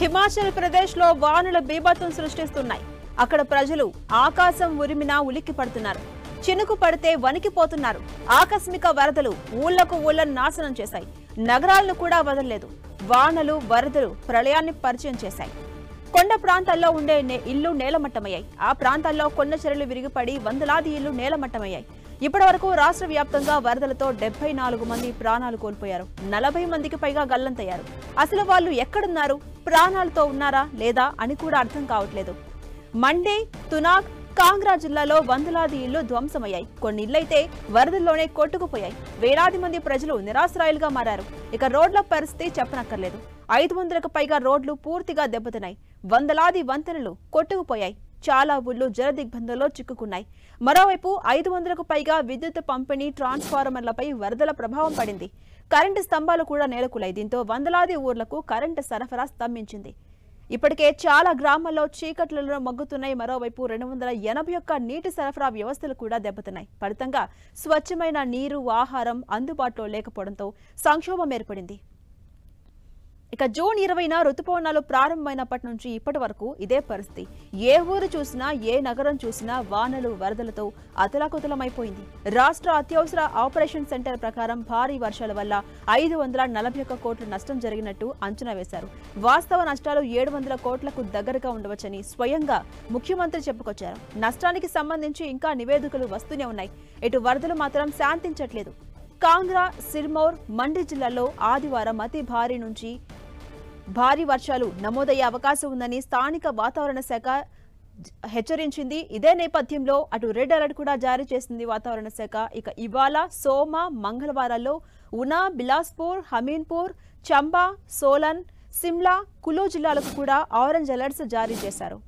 హిమాచల్ ప్రదేశ్ లో వానల బీభత్సం సృష్టిస్తున్నాయి. అక్కడ ప్రజలు ఆకాశం ఉరిమినా ఉలిక్కి పడుతున్నారు. చినుకు పడితే వణికిపోతున్నారు. ఆకస్మిక వరదలు ఊళ్లను నాశనం చేశాయి. నగరాలను కూడా వదలలేదు. వానలు వరదలు ప్రళయాన్ని పరిచయం చేశాయి. కొండ ప్రాంతాల్లో ఉండే ఇళ్లు నేలమట్టమయ్యాయి. ఆ ప్రాంతాల్లో కొండ చర్యలు విరిగిపడి వందలాది ఇళ్లు నేలమట్టమయ్యాయి. ఇప్పటి వరకు రాష్ట్ర వ్యాప్తంగా వరదలతో 74 మంది ప్రాణాలు కోల్పోయారు. 40 మందికి పైగా గల్లంతయ్యారు. అసలు వాళ్ళు ఎక్కడున్నారు? ప్రాణాలతో ఉన్నారా లేదా అని కూడా అర్థం కావట్లేదు. మండే, తునాగ్, కాంగ్రా జిల్లాలో వందలాది ఇళ్లు ధ్వంసమయ్యాయి. కొన్ని ఇళ్లైతే వరదల్లోనే కొట్టుకుపోయాయి. వేలాది మంది ప్రజలు నిరాశ్రయాలుగా మారారు. ఇక రోడ్ల పరిస్థితి చెప్పనక్కర్లేదు. 500కు పైగా రోడ్లు పూర్తిగా దెబ్బతిన్నాయి. వందలాది వంతెనలు కొట్టుకుపోయాయి. చాలా ఊళ్లు జలదిగ్బంధంలో చిక్కుకున్నాయి. మరోవైపు 500కు పైగా విద్యుత్ పంపిణీ ట్రాన్స్ఫార్మర్లపై వరదల ప్రభావం పడింది. కరెంటు స్తంభాలు కూడా నేలకూలాయి. దీంతో వందలాది ఊర్లకు కరెంటు సరఫరా స్తంభించింది. ఇప్పటికే చాలా గ్రామాల్లో చీకట్లలో మగ్గుతున్నాయి. మరోవైపు 281 నీటి సరఫరా వ్యవస్థలు కూడా దెబ్బతిన్నాయి. ఫలితంగా స్వచ్ఛమైన నీరు, ఆహారం అందుబాటులో లేకపోవడంతో సంక్షోభం ఏర్పడింది. ఇక జూన్ 20న రుతుపవనాలు ప్రారంభమైనప్పటి నుంచి ఇప్పటి వరకు ఇదే పరిస్థితి. ఏ ఊరు చూసినా, ఏ నగరం చూసినా వానలు వరదలతో అతలాకుతలమైపోయింది. రాష్ట్ర అత్యవసర ఆపరేషన్ సెంటర్ ప్రకారం భారీ వర్షాల వల్ల 541 కోట్ల నష్టం జరిగినట్టు అంచనా వేశారు. వాస్తవ నష్టాలు 700 కోట్లకు దగ్గరగా ఉండవచ్చని స్వయంగా ముఖ్యమంత్రి చెప్పుకొచ్చారు. నష్టానికి సంబంధించి ఇంకా నివేదికలు వస్తూనే ఉన్నాయి. ఇటు వరదలు మాత్రం శాంతించట్లేదు. కాంగ్రా, సిర్మౌర్, మండి జిల్లాల్లో ఆదివారం అతి భారీ నుంచి భారీ వర్షాలు నమోదయ్యే అవకాశం ఉందని స్థానిక వాతావరణ శాఖ హెచ్చరించింది. ఇదే నేపథ్యంలో అటు రెడ్ అలర్ట్ కూడా జారీ చేసింది వాతావరణ శాఖ. ఇక ఇవాళ, సోమ, మంగళవారాల్లో ఉనా, బిలాస్పూర్, హమీన్పూర్, చంబా, సోలన్, సిమ్లా, కులు జిల్లాలకు కూడా ఆరెంజ్ అలర్ట్స్ జారీ చేశారు.